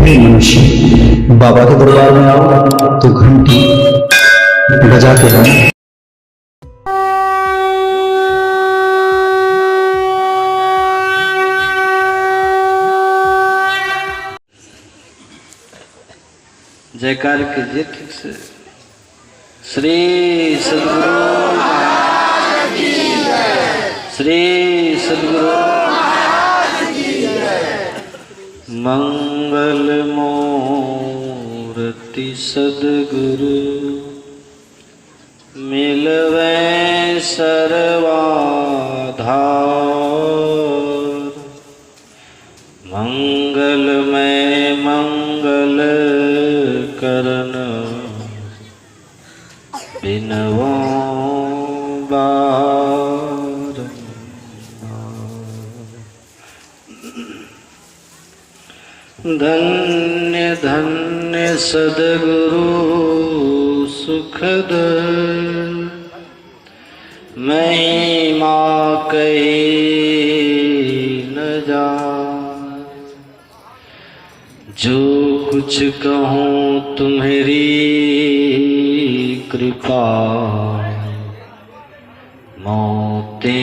हे मनुष्य, बाबा के दरबार में आओ तो घंटी बजाते हैं। जयकार कीजिए ठीक से। श्री सद्गुरु महाराज की जय। श्री सद्गुरु महाराज की जय। मंगल मूर्ति सद्गुरु मिलवे सर्वाधार। मंगलमय मंगल करन बिनवो धन्य धन्य सद्गुरु सुखद महिमा कही न जाए। जो कुछ कहूँ तुम्हारी कृपा मोते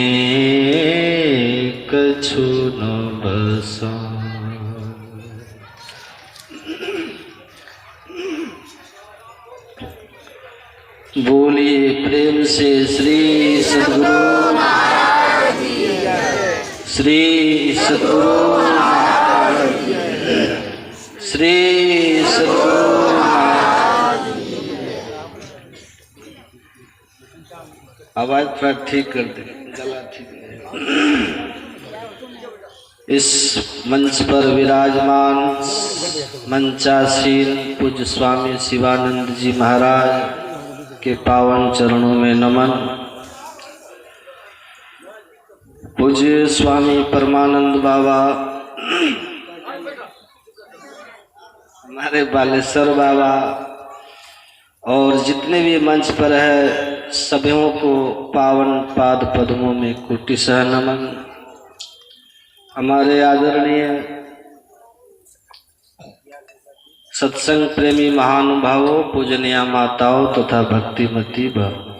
कछु न बसा। बोलिए प्रेम से श्री सद्गुरु महाराज की जय। श्री सद्गुरु महाराज की जय। श्री सद्गुरु महाराज की जय। आवाज थोड़ा ठीक कर दे, गला ठीक है। इस मंच पर विराजमान मंचासीन पूज्य स्वामी शिवानंद जी महाराज के पावन चरणों में नमन। पूज्य स्वामी परमानंद बाबा, हमारे बालेश्वर बाबा और जितने भी मंच पर है सभी को पावन पाद पद्मों में कोटिशः नमन। हमारे आदरणीय सत्संग प्रेमी महानुभावों, पूजनीय माताओं तथा भक्तिमती बहनों,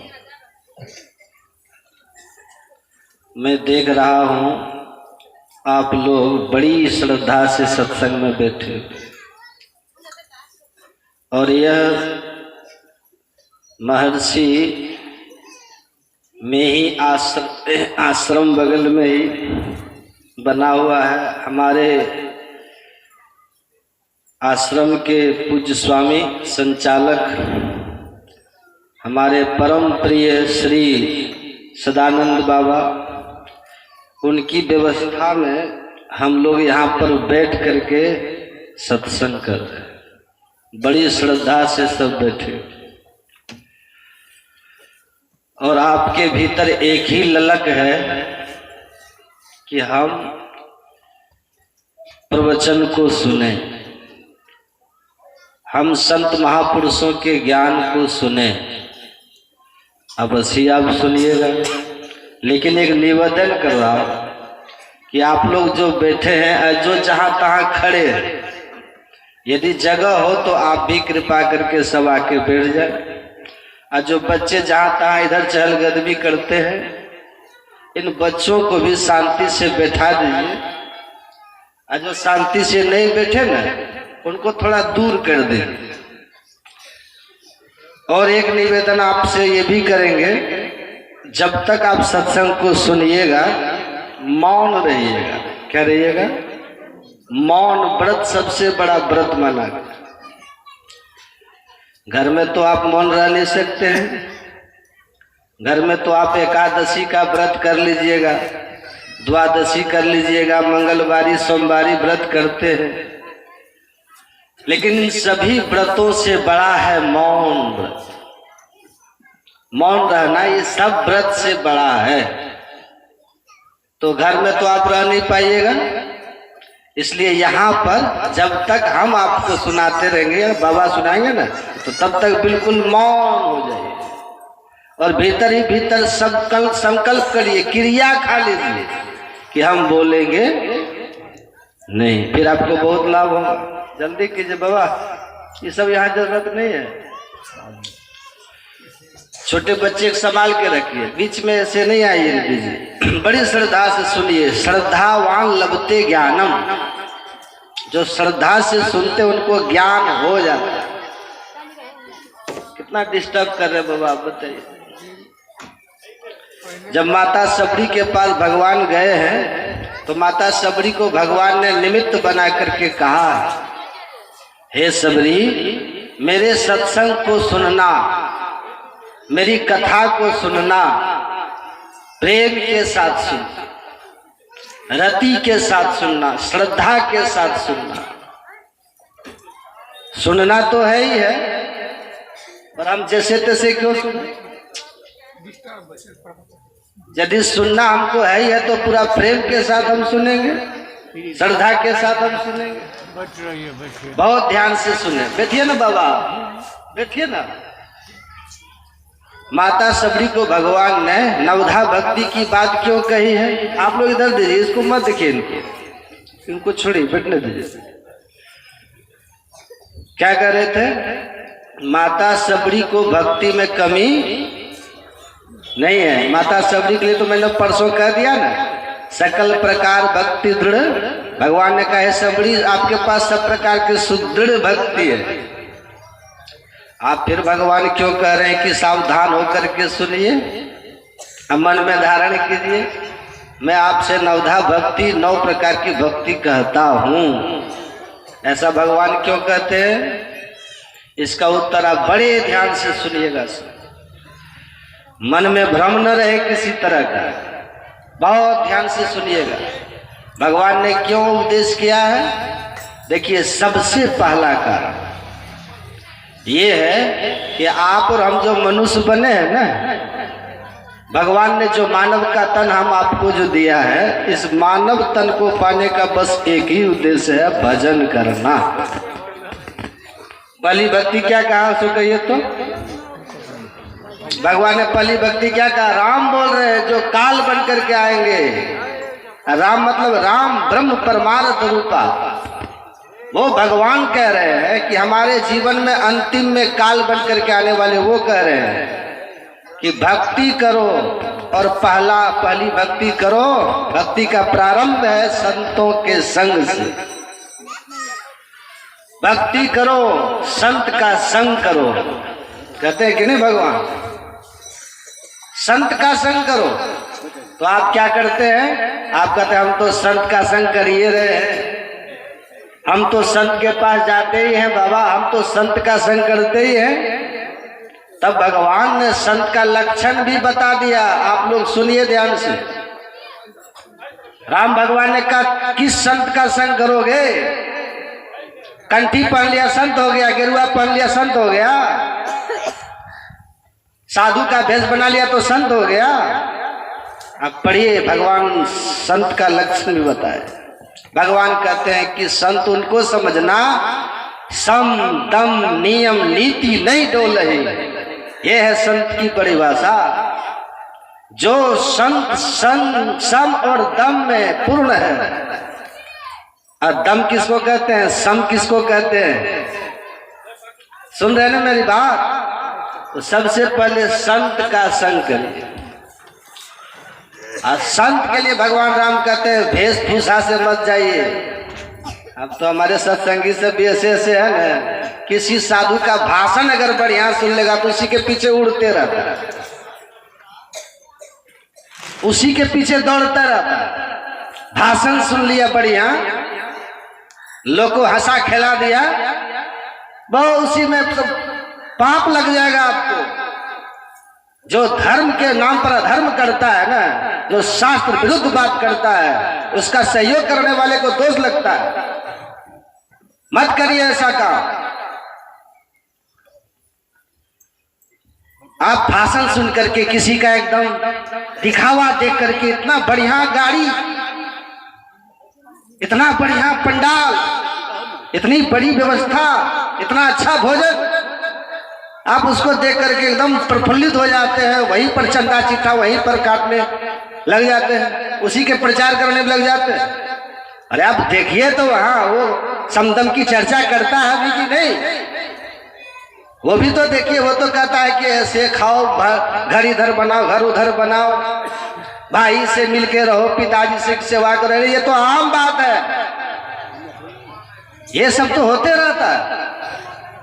मैं देख रहा हूं आप लोग बड़ी श्रद्धा से सत्संग में बैठे और यह महर्षि में ही आश्रम बगल में ही बना हुआ है। हमारे आश्रम के पूज्य स्वामी संचालक हमारे परम प्रिय श्री सदानंद बाबा, उनकी व्यवस्था में हम लोग यहाँ पर बैठ करके सत्संग कर रहे हैं। बड़ी श्रद्धा से सब बैठे और आपके भीतर एक ही ललक है कि हम प्रवचन को सुने, हम संत महापुरुषों के ज्ञान को सुने। अवश्य आप सुनिएगा, लेकिन एक निवेदन कर रहा हूं कि आप लोग जो बैठे हैं, जो जहां तहां खड़े हैं, यदि जगह हो तो आप भी कृपा करके सब आके बैठ जाए। और जो बच्चे जहां तहां इधर चहलकदमी करते हैं, इन बच्चों को भी शांति से बैठा दीजिए। और जो शांति से नहीं बैठे ना, उनको थोड़ा दूर कर दें। और एक निवेदन आपसे ये भी करेंगे, जब तक आप सत्संग को सुनिएगा मौन रहिएगा। क्या रहिएगा? मौन व्रत सबसे बड़ा व्रत माना गया। घर में तो आप मौन रह नहीं सकते हैं। घर में तो आप एकादशी का व्रत कर लीजिएगा, द्वादशी कर लीजिएगा, मंगलवारी सोमवारी व्रत करते हैं। लेकिन इन सभी व्रतों से बड़ा है मौन व्रत। मौन रहना ये सब व्रत से बड़ा है। तो घर में तो आप रह नहीं पाइएगा, इसलिए यहाँ पर जब तक हम आपको सुनाते रहेंगे, बाबा सुनाएंगे ना, तो तब तक बिल्कुल मौन हो जाइए और भीतर ही भीतर संकल्प करिए, क्रिया खा लीजिए कि हम बोलेंगे नहीं, फिर आपको बहुत लाभ होगा। जल्दी कीजिए बाबा, ये सब यहाँ जरूरत नहीं है। छोटे बच्चे को संभाल के रखिए, बीच में ऐसे नहीं आइए दीजिए। बड़ी श्रद्धा से सुनिए। श्रद्धावान लभते ज्ञानम, जो श्रद्धा से सुनते उनको ज्ञान हो जाता है। कितना डिस्टर्ब कर रहे बाबा आप बताइए। जब माता सबरी के पास भगवान गए हैं तो माता सबरी को भगवान ने निमित्त बना करके कहा, हे सबरी, मेरे सत्संग को सुनना, मेरी कथा को सुनना, प्रेम के साथ सुनना, रति के साथ सुनना, श्रद्धा के साथ सुनना। सुनना तो है ही है, पर हम जैसे तैसे क्यों सुने? यदि सुनना हमको है ही है तो पूरा प्रेम के साथ हम सुनेंगे, श्रद्धा के साथ हम सुनेंगे। बहुत ध्यान से सुने। बैठिए ना बाबा, बैठिए ना। माता सबरी को भगवान ने नवधा भक्ति की बात क्यों कही है? आप लोग इधर दीजिए, इसको मत देखिए, इनको छोड़िए, बैठने दीजिए। क्या कर रहे थे? माता सबरी को भक्ति में कमी नहीं है। माता सबरी के लिए तो मैंने परसों कह दिया ना, सकल प्रकार भक्ति दृढ़। भगवान ने कहा है सबरी, आपके पास सब प्रकार की सुदृढ़ भक्ति है। आप फिर भगवान क्यों कह रहे हैं कि सावधान होकर के सुनिए, मन में धारण कीजिए। मैं आपसे नवधा भक्ति, 9 प्रकार की भक्ति कहता हूं। ऐसा भगवान क्यों कहते हैं? इसका उत्तर आप बड़े ध्यान से सुनिएगा। मन में भ्रम न रहे किसी तरह का, बहुत ध्यान से सुनिएगा। भगवान ने क्यों उपदेश किया है? देखिए, सबसे पहला कारण ये है कि आप और हम जो मनुष्य बने हैं ना, भगवान ने जो मानव का तन हम आपको जो दिया है, इस मानव तन को पाने का बस एक ही उद्देश्य है, भजन करना। पहली भक्ति क्या कहा सो कहिए तो? भगवान ने पहली भक्ति क्या कहा? राम बोल रहे हैं जो काल बन करके आएंगे। राम मतलब राम ब्रह्म परमार्थ रूपा। वो भगवान कह रहे हैं कि हमारे जीवन में अंतिम में काल बन करके आने वाले वो कह रहे हैं कि भक्ति करो, और पहली भक्ति करो। भक्ति का प्रारंभ है संतों के संग से। भक्ति करो, संत का संग करो। कहते हैं कि नहीं भगवान? संत का संग करो। तो आप क्या करते हैं? आप कहते हैं हम तो संत का संग कर ही रहे हैं, हम तो संत के पास जाते ही हैं बाबा, हम तो संत का संग करते ही हैं। तब भगवान ने संत का लक्षण भी बता दिया। आप लोग सुनिए ध्यान से। राम भगवान ने कहा किस संत का संग करोगे? कंठी पहन लिया संत हो गया, गेरुआ पहन लिया संत हो गया, साधु का भेष बना लिया तो संत हो गया। अब पढ़िए, भगवान संत का लक्षण भी बताए। भगवान कहते हैं कि संत उनको समझना सम दम नियम नीति नहीं डोले। ये है संत की परिभाषा। जो संत सम और दम में पूर्ण है। और दम किसको कहते हैं? सम किसको कहते हैं? सुन रहे ना मेरी बात? तो सबसे पहले संत का संग करिए। और संत के लिए भगवान राम कहते हैं वेशभूषा से मत जाइए। अब तो हमारे सत्संगी से भी ऐसे है ना, किसी साधु का भाषण अगर बढ़िया सुन लेगा तो उसी के पीछे उड़ते रहता है, उसी के पीछे दौड़ता रहता है। भाषण सुन लिया बढ़िया, लोग को हंसा खिला दिया, बहुत उसी में पाप लग जाएगा आपको। जो धर्म के नाम पर अधर्म करता है ना, जो शास्त्र विरुद्ध बात करता है, उसका सहयोग करने वाले को दोष लगता है। मत करिए ऐसा काम। आप भाषण सुन करके किसी का एकदम दिखावा देख करके, इतना बढ़िया गाड़ी, इतना बढ़िया पंडाल, इतनी बड़ी व्यवस्था, इतना अच्छा भोजन, आप उसको देख करके एकदम प्रफुल्लित हो जाते हैं। वहीं पर चंदा चिट्ठा वहीं पर काटने लग जाते हैं, उसी के प्रचार करने लग जाते हैं। अरे आप देखिए तो वहां वो समदम की चर्चा करता है अभी कि नहीं? वो भी तो देखिए, वो तो कहता है कि ऐसे खाओ, घर इधर बनाओ, घर उधर बनाओ, भाई से मिलके रहो, पिताजी से सेवा करो। ये तो आम बात है, ये सब तो होते रहता है।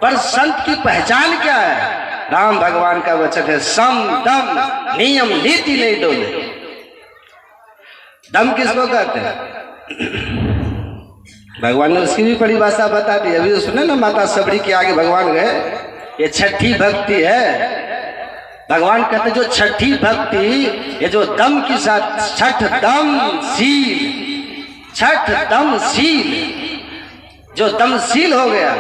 पर संत की पहचान क्या है? राम भगवान का वचन है, सम दम नियम नीति नहीं डोले। दम किसको कहते हैं? भगवान ने उसकी भी परिभाषा बता दी। अभी सुने ना, माता सबरी के आगे भगवान गए, ये छठी भक्ति है। भगवान कहते जो छठी भक्ति, ये जो दम के साथ, छठ दम शील, छठ दम शील, जो दमशील हो गया,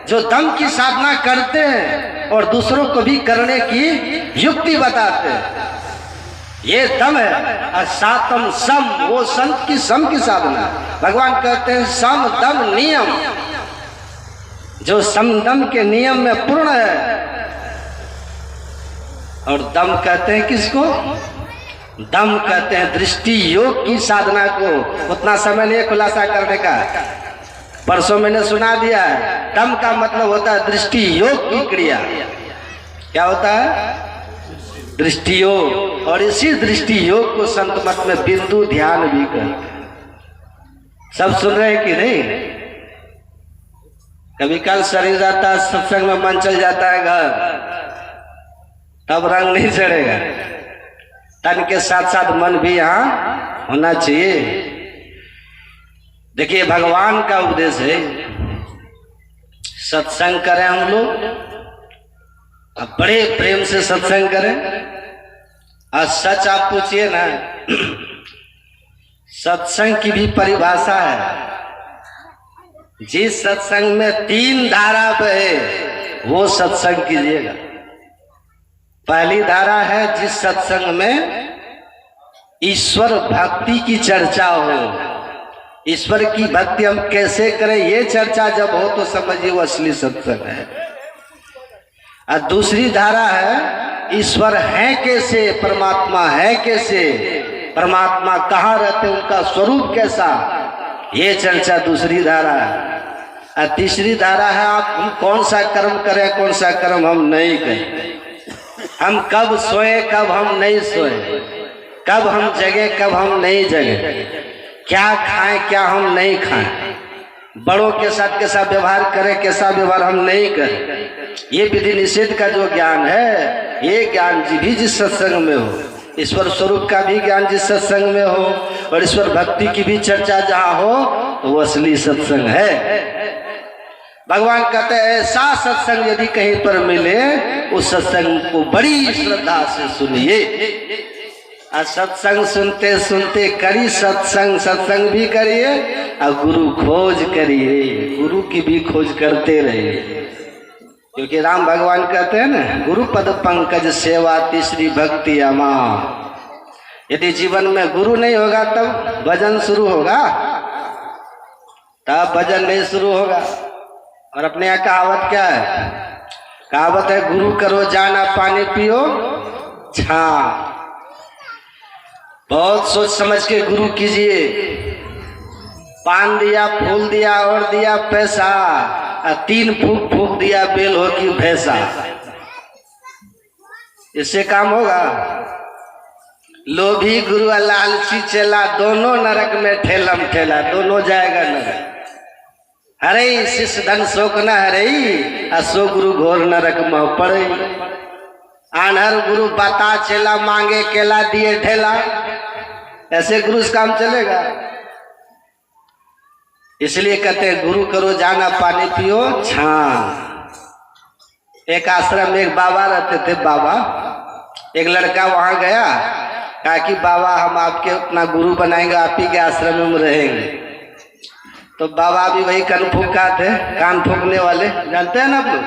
जो दम की साधना करते हैं और दूसरों को भी करने की युक्ति बताते हैं, ये दम है। और सातम सम, वो संत की सम की साधना। भगवान कहते हैं सम दम नियम, जो सम दम के नियम में पूर्ण है। और दम कहते हैं किसको? दम कहते हैं दृष्टि योग की साधना को। उतना समय नहीं खुलासा करने का, परसों मैंने सुना दिया है। दम का मतलब होता है दृष्टि योग की क्रिया। क्या होता है? दृष्टि योग। और इसी दृष्टि योग को संत मत में बिंदु ध्यान भी कर। सब सुन रहे हैं कि नहीं? कभी कल शरीर जाता है, सत्संग में मन चल जाता है घर, तब रंग नहीं चढ़ेगा। तन के साथ साथ मन भी यहाँ होना चाहिए। देखिए, भगवान का उपदेश है सत्संग करें हम लोग, अब बड़े प्रेम से सत्संग करें। और सच आप पूछिए ना, सत्संग की भी परिभाषा है। जिस सत्संग में 3 धारा बहे, वो सत्संग कीजिएगा। पहली धारा है जिस सत्संग में ईश्वर भक्ति की चर्चा हो। ईश्वर की भक्ति हम कैसे करें, ये चर्चा जब हो तो समझिए वो असली सत्संग है। और दूसरी धारा है ईश्वर है कैसे, परमात्मा है कैसे, परमात्मा कहाँ रहते, उनका स्वरूप कैसा, ये चर्चा दूसरी धारा है। और तीसरी धारा है आप हम कौन सा कर्म करें, कौन सा कर्म हम नहीं करें, हम कब सोए कब हम नहीं सोए, कब हम जगे कब हम नहीं जगे, क्या खाएं क्या हम नहीं खाएं, बड़ों के साथ कैसा व्यवहार करें, कैसा व्यवहार हम नहीं करें। ये विधि निषेध का जो ज्ञान है, ये ज्ञान भी जिस सत्संग में हो, ईश्वर स्वरूप का भी ज्ञान जिस सत्संग में हो, और ईश्वर भक्ति की भी चर्चा जहाँ हो, तो वो असली सत्संग है। भगवान कहते हैं ऐसा सत्संग यदि कहीं पर मिले, उस सत्संग को बड़ी श्रद्धा से सुनिए। और सत्संग सुनते सुनते करी सत्संग, सत्संग भी करिए और गुरु खोज करिए, गुरु की भी खोज करते रहिए। क्योंकि राम भगवान कहते हैं ना, गुरु पद पंकज सेवा तीसरी भक्ति अमा। यदि जीवन में गुरु नहीं होगा तब भजन शुरू होगा, तब भजन नहीं शुरू होगा। और अपने यहाँ कहावत क्या है? कहावत है गुरु करो जाना पानी पियो छा। बहुत सोच समझ के गुरु कीजिए। पान दिया, फूल दिया और दिया पैसा, 3 फूक फूक दिया बेल हो कि भैंसा, इससे काम होगा? लोभी गुरु लालची चेला, दोनों नरक में ठेलम ठेला, दोनों जाएगा नरक। हरे शिष्य धन शोक न हरे, असो गुरु घोर नरक में पड़े। आनहर गुरु बता चेला, मांगे केला दिए ठेला, ऐसे गुरु से काम चलेगा? इसलिए कहते हैं गुरु करो जाना पानी पियो छान। एक आश्रम में एक बाबा रहते थे। बाबा, एक लड़का वहां गया, कहा कि बाबा हम आपके अपना गुरु बनाएंगे, आप ही के आश्रम में रहेंगे। तो बाबा भी वही कान फूका थे, कान फूकने वाले, जानते हैं ना आप लोग।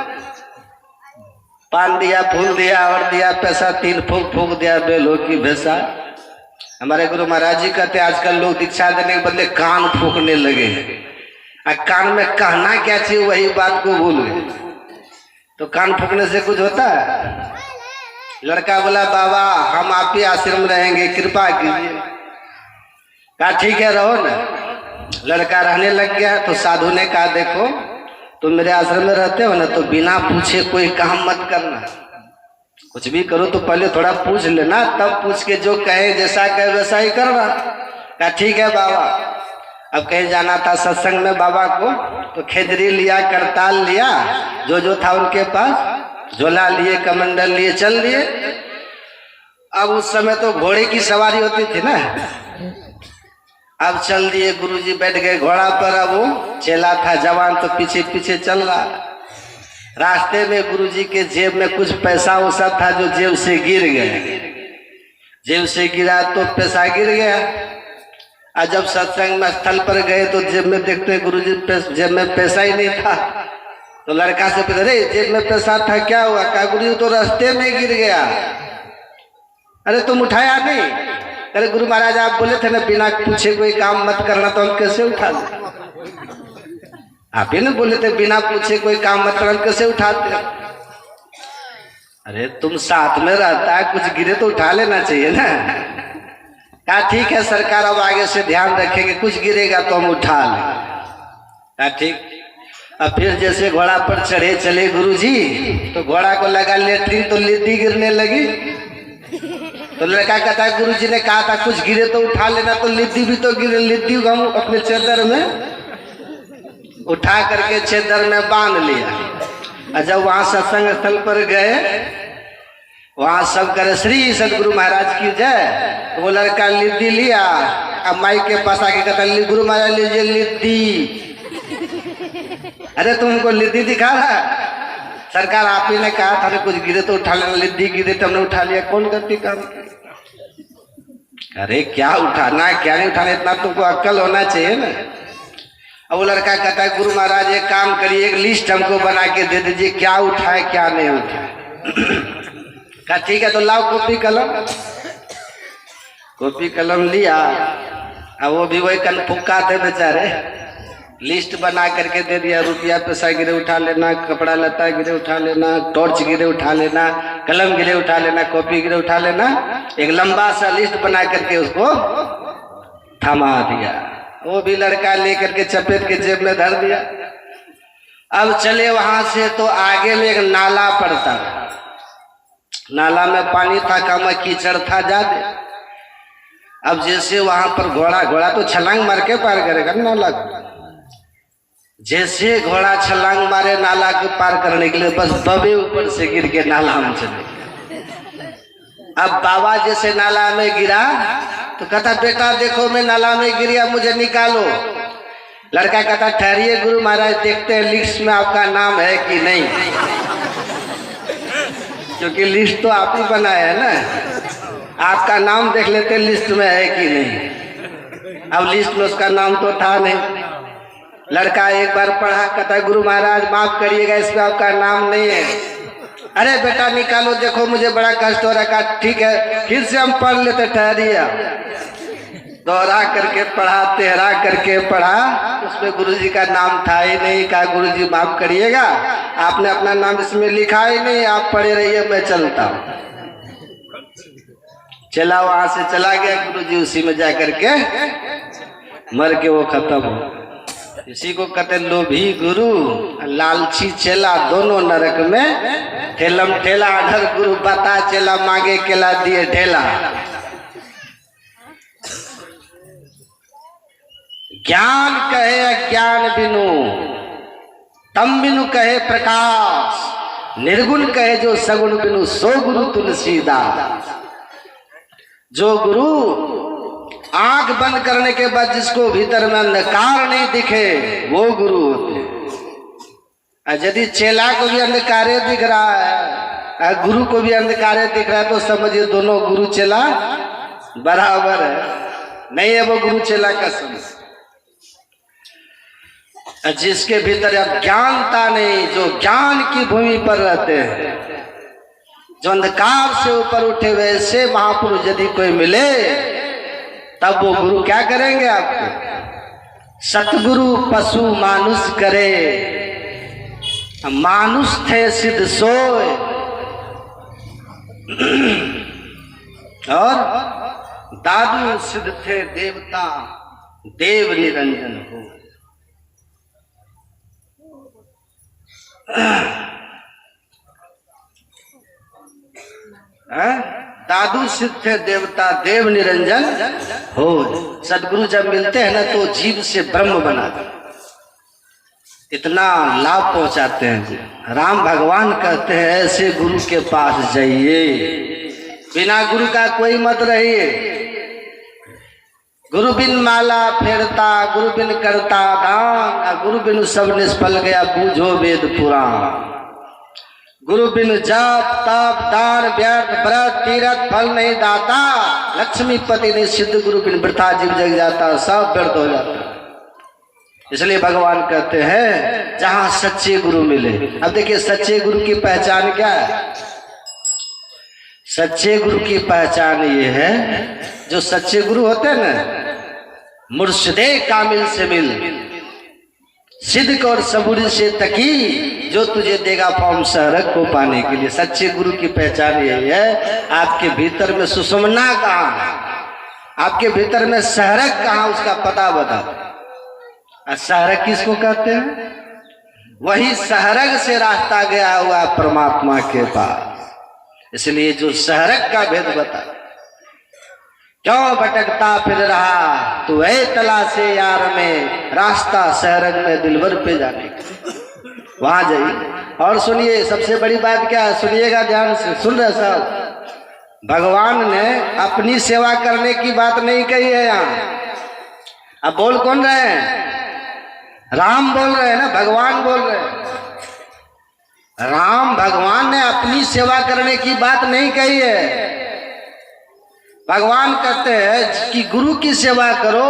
पान दिया, फूल दिया और दिया पैसा, 3 फूक फूक दिया बेल हो की भैंसा। हमारे गुरु महाराज जी कहते आजकल लोग दीक्षा देने के बदले कान फूकने लगे, कान में कहना क्या चाहिए वही बात को भूल गए। तो कान फूकने से कुछ होता है? लड़का बोला बाबा हम आप ही आश्रम रहेंगे, कृपा कीजिए। कहा ठीक है रहो ना। लड़का रहने लग गया तो साधु ने कहा देखो तुम मेरे आश्रम में रहते हो ना तो बिना पूछे कोई काम मत करना, कुछ भी करो तो पहले थोड़ा पूछ लेना, तब पूछ के जो कहे जैसा कहे वैसा ही करना। कहा ठीक है बाबा। अब कहीं जाना था सत्संग में बाबा को तो खेजरी लिया, करताल लिया, जो था उनके पास, झोला लिए, कमंडल लिए, चल दिए। अब उस समय तो घोड़े की सवारी होती थी ना, अब चल दिए, गुरुजी बैठ गए घोड़ा पर। अब वो चेला था जवान तो पीछे पीछे चल रहा। रास्ते में गुरुजी के जेब में कुछ पैसा वैसा था जो जेब से गिर गया, जेब से गिरा तो पैसा गिर गया। और जब सत्संग में स्थल पर गए तो जेब में देखते गुरुजी जेब में पैसा ही नहीं था। तो लड़का से पूछा अरे जेब में पैसा था क्या हुआ? कहा गुरुजी तो रास्ते में गिर गया। अरे तुम उठाया नहीं? अरे गुरु महाराज आप बोले थे ना बिना पूछे कोई काम मत करना, तो हम कैसे उठा लें? आप ही ना बोले थे बिना पूछे कोई काम मत करना, कैसे उठाते? अरे तुम साथ में रहता है, कुछ गिरे तो उठा लेना चाहिए ना। कहा ठीक है सरकार अब आगे से ध्यान रखेंगे, कुछ गिरेगा तो हम उठा लेंगे। कहा ठीक। अब फिर जैसे घोड़ा पर चढ़े चले गुरुजी तो घोड़ा को लगा लेटरिन तो लिद्दी गिरने लगी। तो लड़का कहता है गुरुजी ने कहा था कुछ गिरे तो उठा लेना, तो लिद्दी भी तो गिरे। लिद्दी को हम अपने चादर में उठा करके चादर में बांध लिया। और जब वहां सत्संग स्थल पर गए वहां सब करे श्री सदगुरु महाराज की जय। तो वो लड़का लिद्दी लिया, अब माई के पास आके कहता गुरु महाराज लीजिए लिद्दी। अरे तुमको लिद्दी दिखा रहा? सरकार आप ही ने कहा था ना कुछ गिरे तो उठा लेना, लिद्दी गिरे तो हमने उठा लिया, कौन गलती काम? अरे क्या उठाना क्या नहीं उठाना, इतना तुमको अक्ल होना चाहिए ना। अब वो लड़का कहता है गुरु महाराज एक काम करिए, एक लिस्ट हमको बना के दे दीजिए क्या उठाए क्या नहीं उठाए। कहा ठीक है तो लाओ कॉपी कलम। कॉपी कलम लिया। अब वो भी वही कनफुक्का थे बेचारे, लिस्ट बना करके दे दिया, रुपया पैसा गिरे उठा लेना, कपड़ा लता गिरे उठा लेना, टॉर्च गिरे उठा लेना, कलम गिरे उठा लेना, कॉपी गिरे उठा लेना। एक लंबा सा लिस्ट बना करके उसको थमा दिया। वो भी लड़का लेकर के चपेट के जेब में धर दिया। अब चले वहां से तो आगे में एक नाला पड़ता, नाला में पानी था कम, कीचड़ था ज्यादा। अब जैसे वहां पर घोड़ा तो छलांग मार के पार करेगा नाला को। जैसे घोड़ा छलांग मारे नाला को पार करने के लिए बस दबे ऊपर से गिर के नाला में चले। अब बाबा जैसे नाला में गिरा तो कहता बेटा देखो मैं नाला में गिर गया, मुझे निकालो। लड़का कहता ठहरिए गुरु महाराज देखते हैं लिस्ट में आपका नाम है कि नहीं, क्योंकि लिस्ट तो आप ही बनाया है ना, आपका नाम देख लेते लिस्ट में है कि नहीं। अब लिस्ट में उसका नाम तो था नहीं। लड़का एक बार पढ़ा, कहता है गुरु महाराज माफ करिएगा इसमें आपका नाम नहीं है। अरे बेटा निकालो देखो मुझे बड़ा कष्ट हो रहा है। ठीक है फिर से हम पढ़ लेते, ठहरिए। दोहरा करके पढ़ा, तेहरा करके पढ़ा, उसमें गुरुजी का नाम था ही नहीं। कहा गुरुजी माफ करिएगा आपने अपना नाम इसमें लिखा ही नहीं, आप पढ़े रहिए मैं चलता हूँ। चला वहां से चला गया, गुरुजी उसी में जा करके मर के वो खत्म हो। इसी को कहते लोभी गुरु लालची चेला दोनों नरक में ठेलम ठेला। अधर गुरु बता चेला मांगे केला दिए ढेला। ज्ञान कहे अज्ञान बिनु तम बिनु कहे प्रकाश, निर्गुण कहे जो सगुण बिनु सो गुरु तुलसीदास। जो गुरु आंख बंद करने के बाद जिसको भीतर में अंधकार नहीं दिखे वो गुरु होते। यदि चेला को भी अंधकारे दिख रहा है, गुरु को भी अंधकारे दिख रहा है, तो समझिए दोनों गुरु चेला बराबर है। नहीं है वो गुरु चेला का समझ। जिसके भीतर अज्ञानता नहीं, जो ज्ञान की भूमि पर रहते हैं, जो अंधकार से ऊपर उठे हुए ऐसे महापुरुष यदि कोई मिले तब वो गुरु क्या करेंगे आपको? सतगुरु पशु मानुष करे, मानुष थे सिद्ध सोए। और दादू सिद्ध थे देवता। देव निरंजन हो। दादू सिद्ध थे देवता देव निरंजन हो। सदगुरु जब मिलते हैं ना तो जीव से ब्रह्म बनाते, इतना लाभ पहुंचाते हैं जी। राम भगवान कहते हैं ऐसे गुरु के पास जाइए, बिना गुरु का कोई मत रहिए। गुरु बिन माला फेरता, गुरु बिन करता दान, गुरु बिन सब निष्फल गया बूझो वेद पुराण। गुरु बिन जप तप दान व्यर्थ व्रत तीरथ फल नहीं दाता, लक्ष्मीपति ने सिद्ध गुरु बिन वृथा जीव जग जाता, सब व्यर्थ हो जाता। इसलिए भगवान कहते हैं जहां सच्चे गुरु मिले। अब देखिए सच्चे गुरु की पहचान क्या है? सच्चे गुरु की पहचान ये है, जो सच्चे गुरु होते हैं ना, मुर्शिदे कामिल से मिल, सिद्ध और सबूरी से तकी, जो तुझे देगा फॉर्म शहरक को पाने के लिए। सच्चे गुरु की पहचान यही है, आपके भीतर में सुषुम्ना कहाँ है, आपके भीतर में शहरक कहाँ, उसका पता बता। शहरक किसको कहते हैं? वही शहरक से रास्ता गया हुआ परमात्मा के पास। इसलिए जो शहरक का भेद बता, क्यों भटकता फिर रहा तू ऐ तलाशे यार में, रास्ता शहरक में दिलबर पे जाने का, वहां जाइए। और सुनिए सबसे बड़ी बात क्या है, सुनिएगा ध्यान से, सुन रहे सब। भगवान ने अपनी सेवा करने की बात नहीं कही है यहाँ। अब बोल कौन रहे हैं? राम बोल रहे हैं ना, भगवान बोल रहे हैं। राम भगवान ने अपनी सेवा करने की बात नहीं कही है। भगवान कहते हैं कि गुरु की सेवा करो।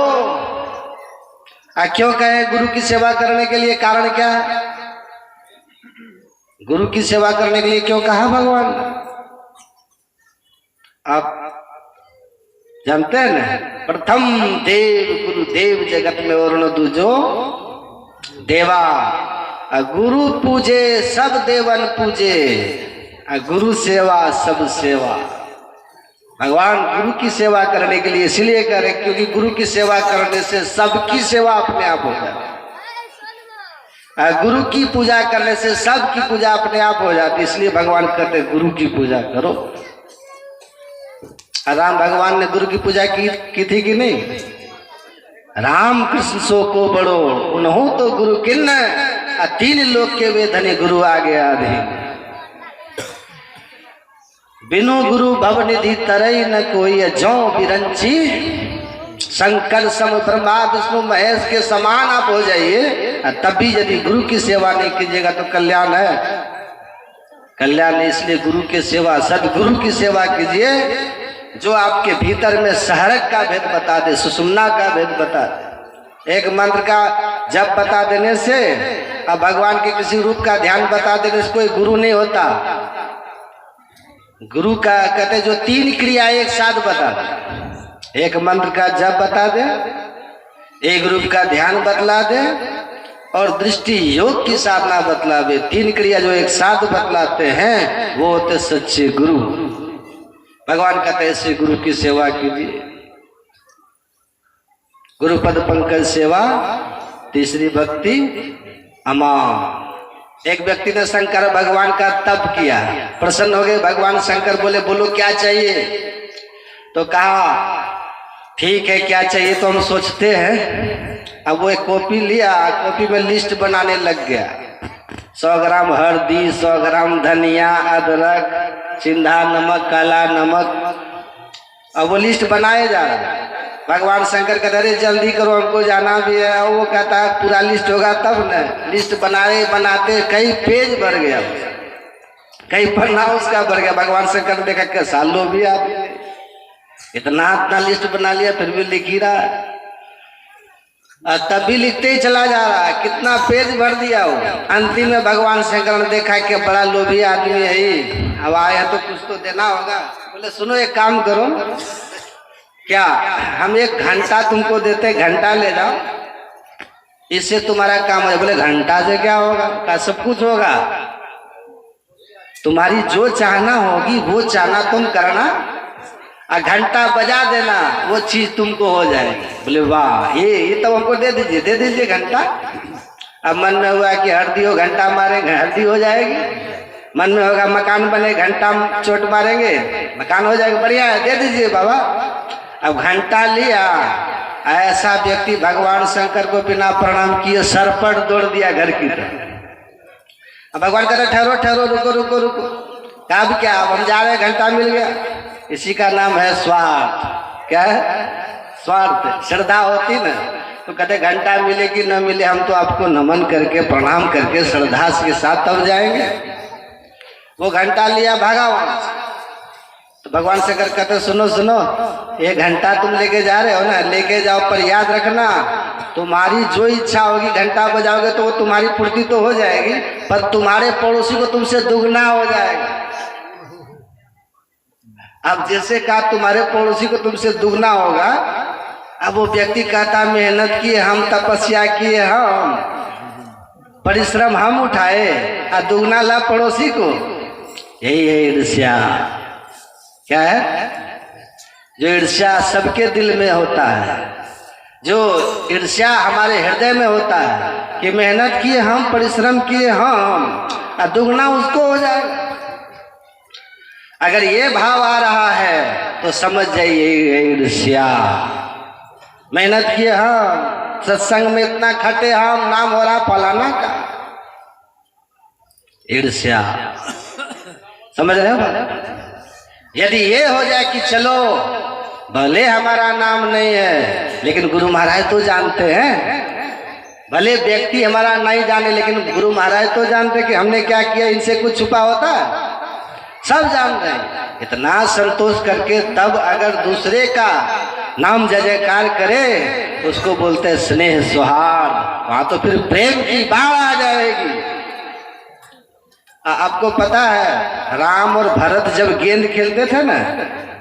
क्यों कहे गुरु की सेवा करने के लिए? कारण क्या है? गुरु की सेवा करने के लिए क्यों कहा भगवान? आप जानते हैं ना, प्रथम देव गुरु देव जगत में वरुण दूजो देवा, गुरु पूजे सब देवन पूजे, गुरु सेवा सब सेवा। भगवान गुरु की सेवा करने के लिए इसलिए करे क्योंकि गुरु की सेवा करने से सबकी सेवा अपने आप हो जाती है। गुरु की पूजा करने से सबकी पूजा अपने आप हो जाती है। इसलिए भगवान कहते हैं गुरु की पूजा करो। राम भगवान ने गुरु की पूजा की थी कि नहीं? राम कृष्ण सो को बड़ो उन्हों तो गुरु किन्न, तीन लोग के वे धनी गुरु आगे आधे। बिनु गुरु भवनिधि तरई न कोई, जौ बिरंची शंकर सम ब्रह्मा विष्णु महेश के समान आप हो जाइए। तभी यदि गुरु की सेवा नहीं कीजिएगा तो कल्याण है? कल्याण है। इसलिए गुरु की सेवा, सदगुरु की सेवा कीजिए, जो आपके भीतर में शहरक का भेद बता दे, सुषुम्ना का भेद बता दे। एक मंत्र का जप बता देने से, अब भगवान के किसी रूप का ध्यान बता देने से कोई गुरु नहीं होता। गुरु का कहते जो तीन क्रिया एक साथ बता दे, एक मंत्र का जप बता दे, एक रूप का ध्यान बतला दे और दृष्टि योग की साधना बतला दे। तीन क्रिया जो एक साथ बतलाते हैं वो होते सच्चे गुरु। भगवान कहते ऐसे गुरु की सेवा कीजिए। गुरु पद पंकज सेवा, तीसरी भक्ति अमान। एक व्यक्ति ने शंकर भगवान का तप किया, प्रसन्न हो गए भगवान शंकर, बोले बोलो क्या चाहिए? तो कहा ठीक है क्या चाहिए तो हम सोचते हैं। अब वो एक कॉपी लिया, कॉपी में लिस्ट बनाने लग गया। 100 ग्राम हल्दी, 100 ग्राम धनिया, अदरक, सिंधा नमक, काला नमक। अब वो लिस्ट बनाए जा रहा है। भगवान शंकर कहते अरे जल्दी करो हमको जाना भी है। और वो कहता है पूरा लिस्ट होगा तब न। लिस्ट बनाते कई पेज भर गया, कई पन्ना उसका भर गया। भगवान शंकर ने देखा कैसा लोभी आप, इतना लिस्ट बना लिया फिर भी लिख ही रहा है। तब भी लिखते ही चला जा रहा है, कितना पेज भर दिया वो। अंतिम में भगवान शंकर ने देखा कि बड़ा लोभी आदमी है ही, अब आया तो कुछ तो देना होगा। बोले सुनो एक काम करो, क्या हम 1 घंटा तुमको देते, घंटा ले जाओ, इससे तुम्हारा काम हो। बोले घंटा से क्या होगा? क्या सब कुछ होगा। तुम्हारी जो चाहना होगी वो चाहना तुम करना। और घंटा बजा देना, वो चीज तुमको हो जाएगी। बोले वाह, ये तो हमको दे दीजिए घंटा। अब मन में हुआ कि हरदी हो, घंटा मारेंगे, हरदी हो जाएगी। मन में होगा मकान बने, घंटा चोट मारेंगे, मकान हो जाएगा। बढ़िया है, दे दीजिए बाबा। अब घंटा लिया, ऐसा व्यक्ति भगवान शंकर को बिना प्रणाम किए सर पर दौड़ दिया घर की तरफ। अब भगवान कहते ठहरो ठहरो, रुको रुको रुको। कहा भी क्या, अब हम जा रहे हैं, घंटा मिल गया। इसी का नाम है स्वार्थ। क्या है? स्वार्थ। श्रद्धा होती ना तो कहते घंटा मिले कि न मिले, हम तो आपको नमन करके प्रणाम करके श्रद्धा के साथ तब जाएंगे। वो घंटा लिया, भागा वहां से। तो भगवान शंकर कहते सुनो सुनो, ये घंटा तुम लेके जा रहे हो ना, लेके जाओ, पर याद रखना तुम्हारी जो इच्छा होगी घंटा बजाओगे तो वो तुम्हारी पूर्ति तो हो जाएगी, पर तुम्हारे पड़ोसी को तुमसे दुगना हो जाएगा। अब जैसे कहा तुम्हारे पड़ोसी को तुमसे दुगना होगा। अब वो व्यक्ति कहता मेहनत किए हम, तपस्या किए हम, परिश्रम हम उठाए, और दुगना ला पड़ोसी को। यही है ईर्ष्या। क्या है? जो ईर्ष्या सबके दिल में होता है, जो ईर्ष्या हमारे हृदय में होता है कि मेहनत किए हम, परिश्रम किए हम, और दुगना उसको हो जाएगा। अगर ये भाव आ रहा है तो समझ जाइए ईर्ष्या। मेहनत किए हम, सत्संग में इतना खटे हम, नाम हो रहा फलाना का। ईर्ष्या। समझ रहे हो? यदि ये हो जाए कि चलो भले हमारा नाम नहीं है लेकिन गुरु महाराज तो जानते हैं, भले व्यक्ति हमारा नहीं जाने लेकिन गुरु महाराज तो जानते कि हमने क्या किया, इनसे कुछ छुपा होता है, सब जान रहे हैं। इतना संतोष करके तब अगर दूसरे का नाम जय जयकार करे उसको बोलते हैं स्नेह सौहार्द। वहां तो फिर प्रेम की बाढ़ आ जाएगी। आपको पता है राम और भरत जब गेंद खेलते थे ना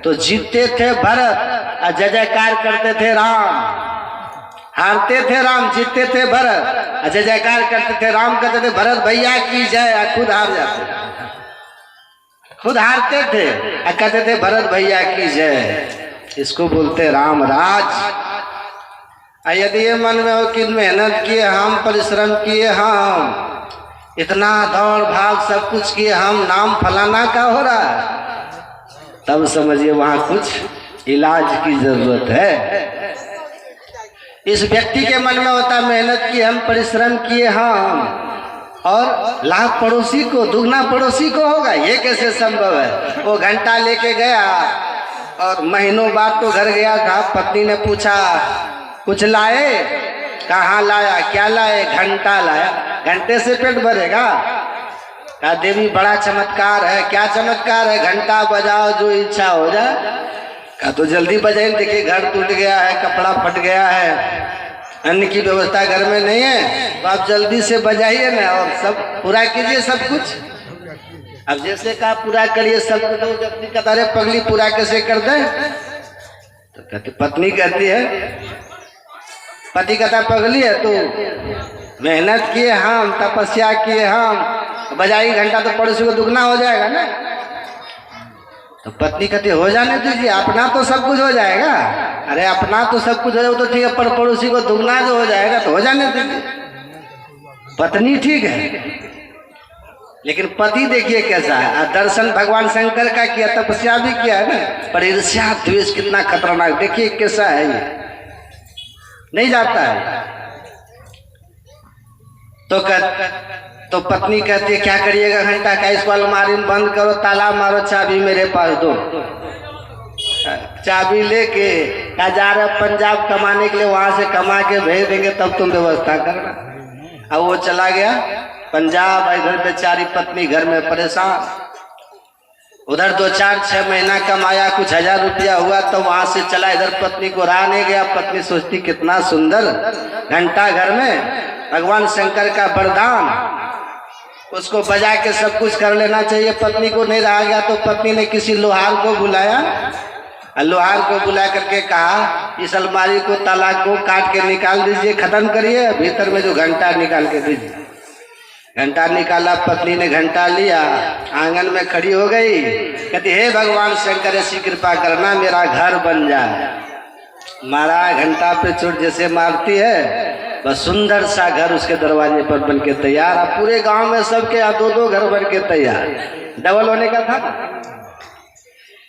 तो जीतते थे भरत और जय जयकार करते थे राम, हारते थे राम, जीतते थे भरत और जय जयकार करते थे राम, कहते थे भरत भैया की जय, खुद हार जाते, खुद हारते थे और कहते थे भरत भैया की जय। इसको बोलते राम राज। यदि ये मन में हो कि मेहनत किए हम, परिश्रम किए हम, इतना दौड़ भाग सब कुछ किए हम, नाम फलाना का हो रहा है, तब समझिए वहां कुछ इलाज की जरूरत है। इस व्यक्ति के मन में होता मेहनत की हम, परिश्रम किए हम, और लाभ पड़ोसी को, दुगना पड़ोसी को होगा। ये कैसे संभव है? वो घंटा लेके गया और महीनों बाद तो घर गया था। पत्नी ने पूछा कुछ लाए? कहाँ लाया? क्या लाए? घंटा लाया। घंटे से पेट भरेगा? कहा देवी बड़ा चमत्कार है। क्या चमत्कार है? घंटा बजाओ जो इच्छा हो जाए। कहा तो जल्दी बजाइए, देखिए घर टूट गया है, कपड़ा फट गया है, अन्न की व्यवस्था घर में नहीं है, तो आप जल्दी से बजाइए ना और सब पूरा कीजिए सब कुछ। अब जैसे कहा पूरा करिए सब कुछ, तो व्यक्ति कहता अरे पगली पूरा कैसे कर दे? तो कहते पत्नी कहती है, पति कहता पगली है तू, मेहनत किए हम, तपस्या किए हम, बजाई घंटा तो पड़ोसी को दुगना हो जाएगा ना। तो पत्नी कहती हो जाने दीजिए, अपना तो सब कुछ हो जाएगा। अरे अपना तो सब कुछ हो जाएगा तो ठीक है, पर पड़ोसी को दुगना जो हो जाएगा तो हो जाने दीजिए। पत्नी ठीक है लेकिन पति देखिए कैसा है। दर्शन भगवान शंकर का किया, तपस्या भी किया है ना, पर ईर्ष्या द्वेष कितना खतरनाक, देखिए कैसा है ये, नहीं जाता है। तो पत्नी कहती है क्या करिएगा घंटा का? इसको अलमारी में बंद करो, ताला मारो, चाबी मेरे पास दो। चाबी लेके क्या जा रहा पंजाब कमाने के लिए, वहां से कमा के भेज देंगे तब तुम व्यवस्था करना। अब वो चला गया पंजाब, इधर बेचारी पत्नी घर में परेशान। उधर 2-4-6 महीना कमाया, कुछ 1000 रुपया हुआ तो वहां से चला, इधर पत्नी को रहा नहीं गया। पत्नी सोचती कितना सुंदर घंटा घर में, भगवान शंकर का वरदान, उसको बजा के सब कुछ कर लेना चाहिए। पत्नी को नहीं रहा गया तो पत्नी ने किसी लोहार को बुलाया, लोहार को बुला करके कहा इस अलमारी को, ताला को काट के निकाल दीजिए, खत्म करिए, भीतर में जो घंटा निकाल के दीजिए। घंटा निकाला, पत्नी ने घंटा लिया, आंगन में खड़ी हो गई, कहती हे भगवान शंकर ऐसी कृपा करना मेरा घर बन जाए। मारा, घंटा पे चोट जैसे मारती है, बस सुंदर सा घर उसके दरवाजे पर बन के तैयार। अब पूरे गांव में सबके यहाँ 2-2 घर बन के तैयार, डबल होने का था।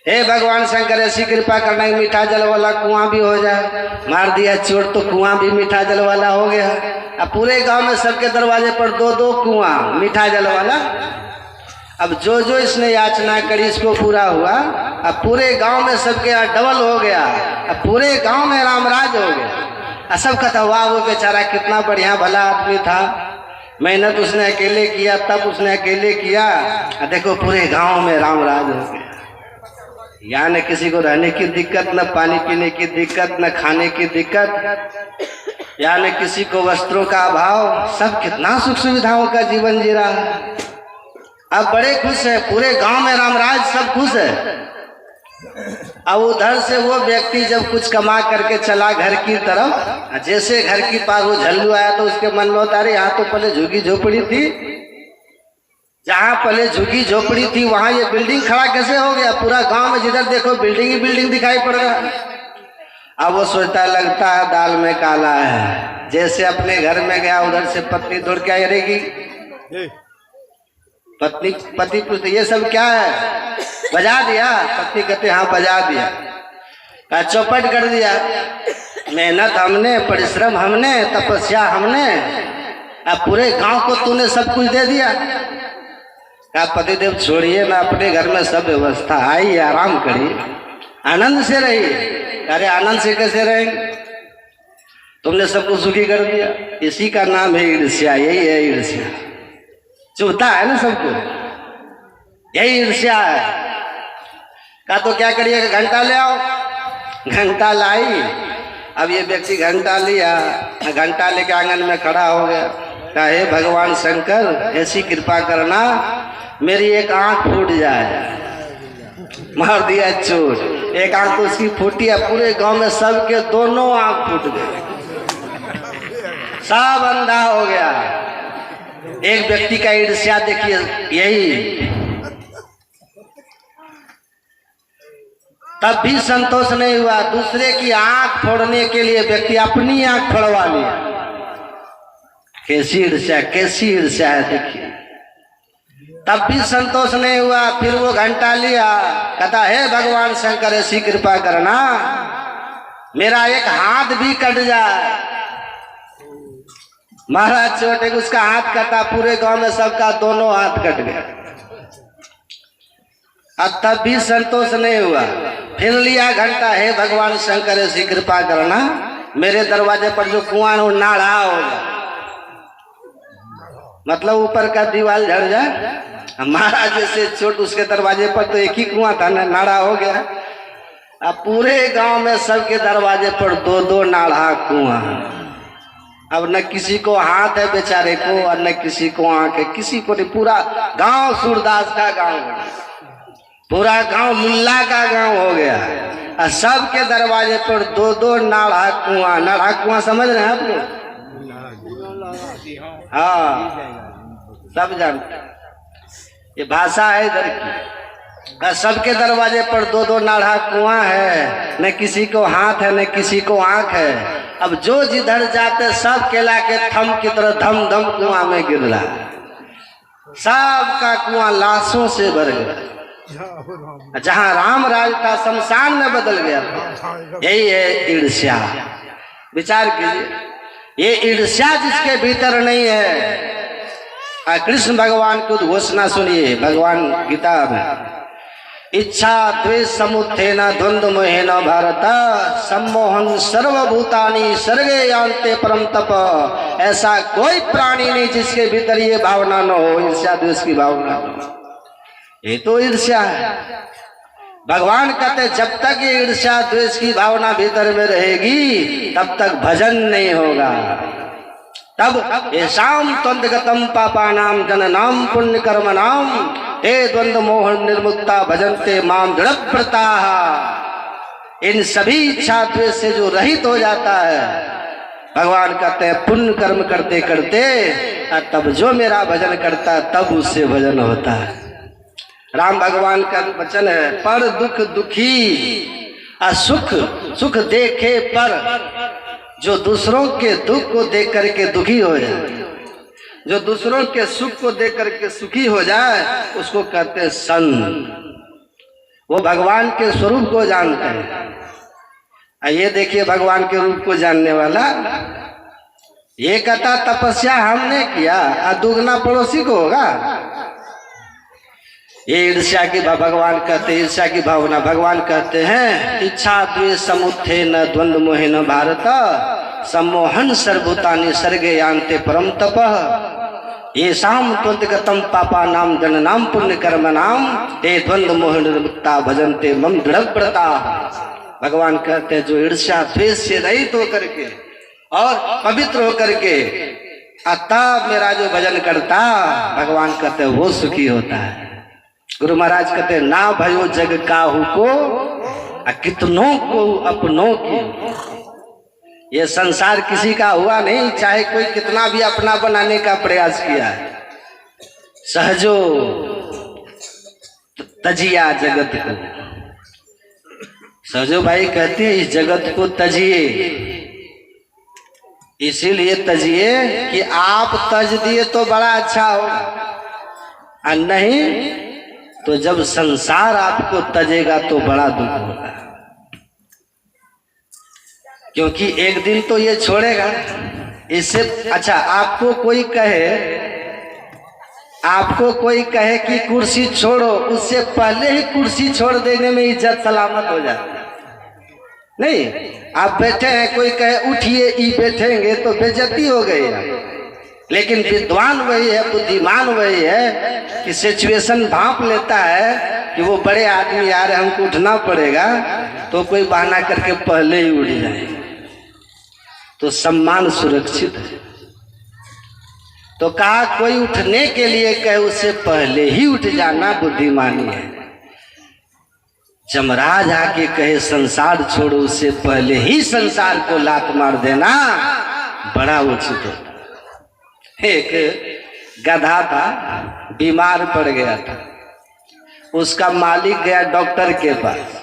हे भगवान शंकर ऐसी कृपा करना कि मीठा जल वाला कुआं भी हो जाए। मार दिया चोट तो कुआं भी मीठा जल वाला हो गया। अब पूरे गांव में सबके दरवाजे पर 2-2 कुआं मीठा जल वाला। अब जो जो इसने याचना करी इसको पूरा हुआ। अब पूरे गांव में सबके यहाँ डबल हो गया। अब पूरे गांव में रामराज हो गया। सब कहता वाह वो बेचारा कितना बढ़िया भला आदमी था, मेहनत उसने अकेले किया, तब उसने अकेले किया, देखो पूरे गांव में रामराज हो गया। यहाँ न किसी को रहने की दिक्कत, न पानी पीने की दिक्कत, न खाने की दिक्कत, यहाँ न किसी को वस्त्रों का अभाव, सब कितना सुख सुविधाओं का जीवन जी रहा है। अब बड़े खुश है, पूरे गांव में रामराज, सब खुश है। अब उधर से वो व्यक्ति जब कुछ कमा करके चला घर की तरफ, जैसे घर की पास वो झल्लू आया तो उसके मन में होता, अरे यहाँ तो पहले झुग्गी झोपड़ी थी, जहाँ पहले झुग्गी झोपड़ी थी वहां ये बिल्डिंग खड़ा कैसे हो गया? पूरा गांव में जिधर देखो बिल्डिंग ही बिल्डिंग दिखाई पड़ रहा है। अब वो सोचता लगता है दाल में काला है। जैसे अपने घर में गया, उधर से पत्नी दौड़ के आई रहेगी। पति पूछते ये सब क्या है? बजा दिया? पत्नी कहते हाँ बजा दिया। कहा चौपट कर दिया। मेहनत हमने, परिश्रम हमने, तपस्या हमने, अब पूरे गांव को तूने सब कुछ दे दिया। कहा पतिदेव छोड़िए ना, अपने घर में सब व्यवस्था, आइए आराम करिए, आनंद से रहिए। अरे आनंद से कैसे रहेंगे? तुमने सबको सुखी कर दिया। इसी का नाम है ईर्ष्या। यही है ईर्ष्या, चुभता है ना सबको, यही ईर्ष्या है। कहा तो क्या करिए? घंटा ले आओ। घंटा लाई। अब ये व्यक्ति घंटा लिया, घंटा लेके आंगन में खड़ा हो गया। कहा हे भगवान शंकर ऐसी कृपा करना मेरी एक आंख फूट जाए। मार दिया चोट, एक आंख तो उसकी फूटी है, पूरे गांव में सबके दोनों आंख फूट गए, सब अंधा हो गया। एक व्यक्ति का ईर्ष्या देखिए, यही। तब भी संतोष नहीं हुआ, दूसरे की आंख फोड़ने के लिए व्यक्ति अपनी आंख फोड़वा लिया। कैसी ईर्ष्या, कैसी ईर्ष्या है देखिए। तब भी संतोष नहीं हुआ, फिर वो घंटा लिया, कहता हे भगवान शंकर ऐसी कृपा करना मेरा एक हाथ भी कट जाए। महाराज छोटे उसका हाथ कटा, पूरे गांव में सबका दोनों हाथ कट गया। अब तब भी संतोष नहीं हुआ, फिर लिया घंटा, हे भगवान शंकर ऐसी कृपा करना मेरे दरवाजे पर जो कुआं हो नाड़ा होगा, मतलब ऊपर का दीवार झड़ जाए। महाराज जैसे चोट उसके दरवाजे पर तो एक ही कुआं था ना, नाड़ा हो गया। अब पूरे गांव में सबके दरवाजे पर 2-2 नाड़ा कुआं। अब न किसी को हाथ है बेचारे को, और न किसी को आंख है, किसी को नहीं। पूरा गांव सूरदास का गांव, पूरा गांव मुल्ला का गांव हो गया। और सबके दरवाजे पर 2-2 नाड़ा कुआं। नाड़ा कुआं समझ रहे हैं आप लोग? हाँ, सब जानते, ये भाषा है इधर की। सबके दरवाजे पर 2-2 नाड़ा कुआं है, न किसी को हाथ है न किसी को आंख है। अब जो जिधर जाते सब केला के थम की तरह धम धम कुआं में गिर रहा है। सबका कुआं लाशों से भर गया। जहां राम राज था शमशान में बदल गया था। यही है ईर्ष्या। विचार कीजिए, ये ईर्ष्या जिसके भीतर नहीं है। कृष्ण भगवान की उद्घोषणा सुनिए भगवान गीता में, इच्छा द्वेष समुत्थेन द्वंद्व मोहेन भारत सम्मोहन सर्वभूतानि सर्गे यान्ते परम तप। ऐसा कोई प्राणी नहीं जिसके भीतर ये भावना न हो, ईर्ष्या द्वेष की भावना। ये तो ईर्ष्या है। भगवान कहते जब तक ये ईर्ष्या द्वेष की भावना भीतर में रहेगी तब तक भजन नहीं होगा। तब येषां त्वन्दगतं पापानां जननां पुण्य कर्मणां ते द्वंद्व मोहन निर्मुक्ता भजन्ते माम दृढ़व्रताः। इन सभी इच्छा द्वेष से जो रहित हो जाता है भगवान कहते हैं पुण्य कर्म करते करते तब जो मेरा भजन करता तब उससे भजन होता है। राम भगवान का वचन है, पर दुख दुखी सुख सुख देखे पर। जो दूसरों के दुख को देख करके दुखी हो जाए, जो दूसरों के सुख को देख करके सुखी हो जाए, उसको कहते हैं संत। वो भगवान के स्वरूप को जानते हैं। ये देखिए भगवान के रूप को जानने वाला ये कहता तपस्या हमने किया और दुगना पड़ोसी को होगा। ये ईर्ष्या की भगवान कहते हैं, ईर्ष्या की भावना। भगवान कहते हैं इच्छा द्वेष समुत्थे न द्वंद्व मोहे न भारत सम्मोहन सर्वभूतानि सर्गे यान्ते परम तपः ये शाम त्वंतगतम पापा नाम जन नाम पुण्य कर्म नाम ते द्वंद्व मोह निर्मुक्ता भजनते मम दृढ़व्रता। भगवान कहते हैं जो ईर्ष्या द्वेष से रहित होकर के और पवित्र होकर के तब मेरा जो भजन करता, भगवान कहते हैं वो सुखी होता है। गुरु महाराज कहते हैं ना भयो जग काहू को कितनों को अपनों की। ये संसार किसी का हुआ नहीं, चाहे कोई कितना भी अपना बनाने का प्रयास किया है। सहजो तजिया जगत को। सहजो भाई कहते हैं इस जगत को तजिए, इसीलिए तजिए कि आप तज दिए तो बड़ा अच्छा होगा, और नहीं तो जब संसार आपको तजेगा तो बड़ा दुख होगा। क्योंकि एक दिन तो ये छोड़ेगा। इससे अच्छा आपको कोई कहे कि कुर्सी छोड़ो, उससे पहले ही कुर्सी छोड़ देने में इज्जत सलामत हो जाती है। नहीं, आप बैठे हैं, कोई कहे उठिए ई बैठेंगे तो बेइज्जती हो गई। लेकिन विद्वान वही है, बुद्धिमान वही है कि सिचुएशन भांप लेता है कि वो बड़े आदमी आ रहे, हमको उठना पड़ेगा, तो कोई बहाना करके पहले ही उठ जाए तो सम्मान सुरक्षित है। तो कहा कोई उठने के लिए कहे उससे पहले ही उठ जाना बुद्धिमानी है। जमराज आके कहे संसार छोड़ो, उससे पहले ही संसार को लात मार देना बड़ा उचित होता। एक गधा था, बीमार पड़ गया था। उसका मालिक गया डॉक्टर के पास,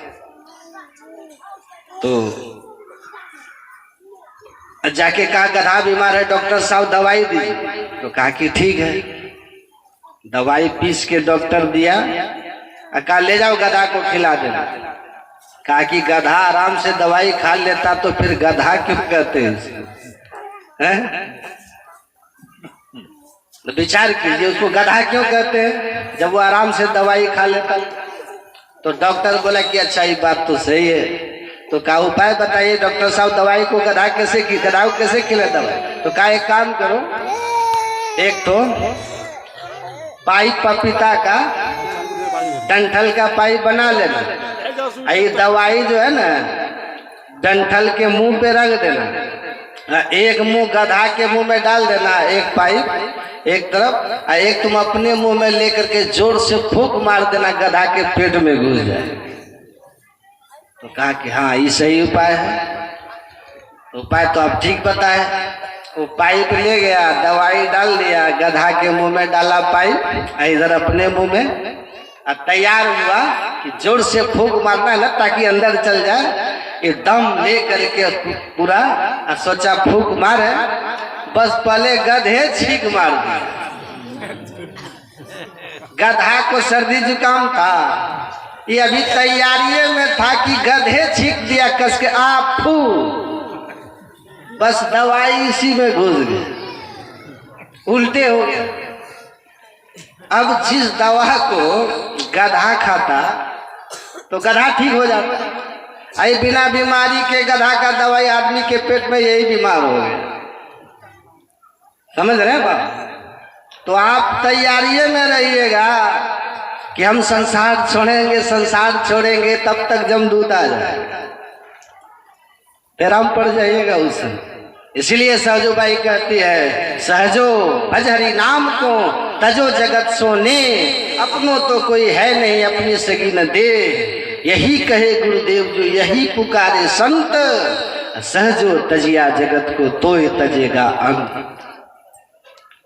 तो जाके कहा गधा बीमार है, डॉक्टर साहब दवाई दीजिए। तो कहा कि ठीक है। दवाई पीस के डॉक्टर दिया, कहा ले जाओ गधा को खिला देना। कहा कि गधा आराम से दवाई खा लेता तो फिर गधा क्यों कहते हैं? तो विचार कीजिए उसको गधा क्यों कहते हैं जब वो आराम से दवाई खा लेता। तो डॉक्टर बोला कि अच्छा ये बात तो सही है। तो क्या उपाय बताइए डॉक्टर साहब, दवाई को गधा को कैसे खिला दवाई? तो कहा एक काम करो, एक तो पाइप पपीता का डंठल का पाइप बना लेना, ये दवाई जो है ना डंठल के मुंह पे रख देना, एक मुंह गधा के मुंह में डाल देना, एक पाइप एक तरफ, एक तुम अपने मुंह में लेकर के जोर से फूंक मार देना, गधा के पेट में घुस जाए। तो कहा कि हाँ ये सही उपाय है। उपाय तो आप ठीक बताए। वो पाइप ले गया, दवाई डाल दिया, गधा के मुंह में डाला पाइप, इधर अपने मुंह में, तैयार हुआ कि जोर से फूंक मारना है ना ताकि अंदर चल जाए। ये दम ले करके पूरा सोचा फूंक मारे, बस पहले गधे छींक मार दिया। गधा को सर्दी जुकाम था, ये अभी तैयारी में था कि गधे छींक दिया कस के, आप फू, बस दवाई इसी में घुस गई, उल्टे हो गए। अब जिस दवा को गधा खाता तो गधा ठीक हो जाता, आई बिना बीमारी के गधा का दवाई आदमी के पेट में यही बीमार हो गया। समझ रहे हैं बात? तो आप तैयारी में रहिएगा कि हम संसार छोड़ेंगे तब तक जमदूत आ जाएगा, पैराम पड़ जाइएगा उससे। इसलिए सहजो भाई कहती है सहजो भज हरि नाम को तजो जगत सोने, अपनों तो कोई है नहीं अपनी सगी न दे, यही कहे गुरुदेव जो यही पुकारे संत, सहजो तजिया जगत को तोय तजेगा अंग।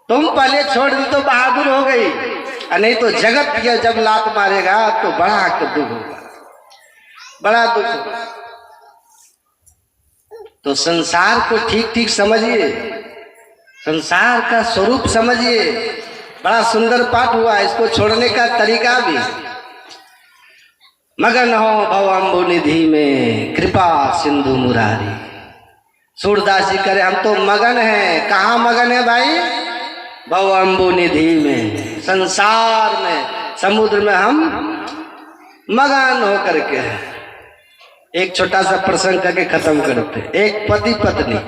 तुम पहले छोड़ दी तो बहादुर हो गई, और नहीं तो जगत ये जब लात मारेगा तो बड़ा दुख होगा, बड़ा दुख होगा। तो संसार को ठीक ठीक समझिए, संसार का स्वरूप समझिए। बड़ा सुंदर पाठ हुआ, इसको छोड़ने का तरीका भी। मगन हो भव अम्बु निधि में कृपा सिंधु मुरारी। सूरदास जी करे हम तो मगन हैं। कहाँ मगन है भाई? भव अम्बु निधि में, संसार में, समुद्र में हम मगन होकर के। एक छोटा सा प्रसंग करके खत्म करते। एक पति पत्नी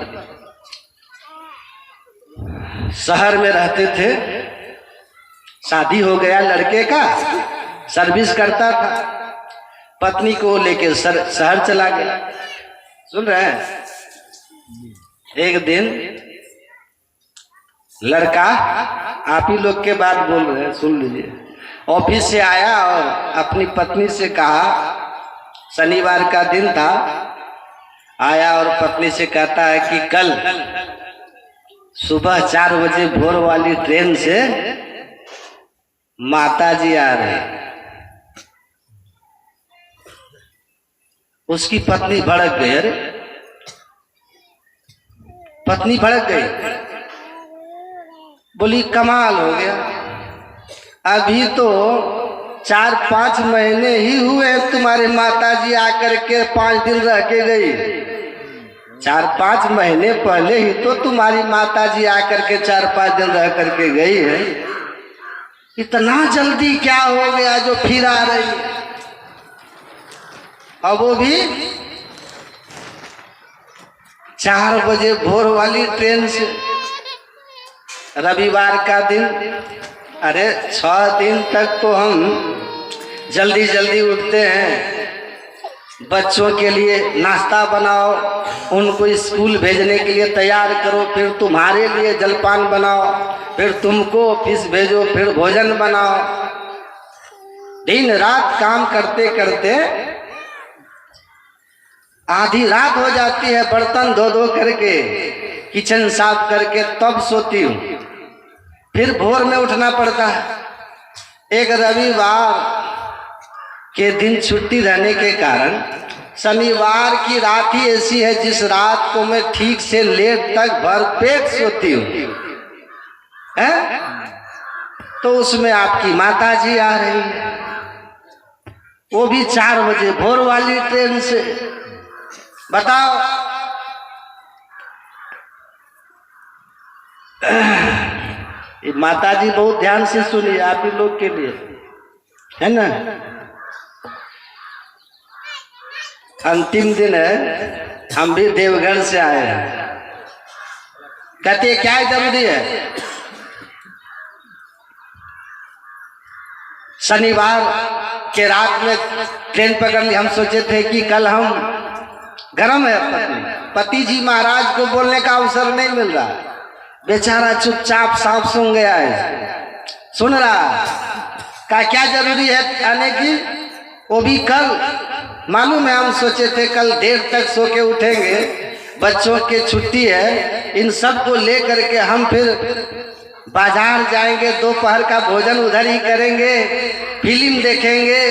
शहर में रहते थे, शादी हो गया लड़के का, सर्विस करता था, पत्नी को लेके शहर चला गया। सुन रहे हैं? एक दिन लड़का, आप ही लोग के बात बोल रहे हैं, सुन लीजिए, ऑफिस से आया और अपनी पत्नी से कहा, शनिवार का दिन था, आया और पत्नी से कहता है कि कल सुबह 4 बजे भोर वाली ट्रेन से माता जी आ रहे। उसकी पत्नी भड़क गई। अरे पत्नी भड़क गई, बोली कमाल हो गया, अभी तो 4-5 महीने ही हुए तुम्हारे माता जी आकर के 5 दिन रह के गई। 4-5 महीने पहले ही तो तुम्हारी माता जी आकर के 4-5 दिन रह करके गई है। इतना जल्दी क्या हो गया जो फिर आ रही? और वो भी 4 बजे भोर वाली ट्रेन से, रविवार का दिन। अरे 6 दिन तक तो हम जल्दी जल्दी उठते हैं, बच्चों के लिए नाश्ता बनाओ, उनको स्कूल भेजने के लिए तैयार करो, फिर तुम्हारे लिए जलपान बनाओ, फिर तुमको ऑफिस भेजो, फिर भोजन बनाओ। दिन रात काम करते करते आधी रात हो जाती है, बर्तन धो धो करके, किचन साफ करके तब सोती हूँ। फिर भोर में उठना पड़ता है। एक रविवार के दिन छुट्टी रहने के कारण शनिवार की रात ही ऐसी है जिस रात को मैं ठीक से लेट तक भरपेट सोती हूँ, है? तो उसमें आपकी माता जी आ रही है, वो भी 4 बजे भोर वाली ट्रेन से। बताओ, माता जी बहुत ध्यान से सुनिए, आप ही लोग के लिए, है ना? अंतिम दिन है, हम भी देवघर से आए हैं। कहते क्या जरूरी है? शनिवार के रात में ट्रेन पकड़ ली। हम सोचे थे कि कल हम, गरम है पति जी महाराज को बोलने का अवसर नहीं मिल रहा, बेचारा चुपचाप सांप सूंघ गया है, सुन रहा का क्या जरूरी है आने की, वो भी कल। मालूम है हम सोचे थे कल देर तक सो के उठेंगे, बच्चों की छुट्टी है, इन सब को ले करके हम फिर बाजार जाएंगे, दोपहर का भोजन उधर ही करेंगे, फिल्म देखेंगे,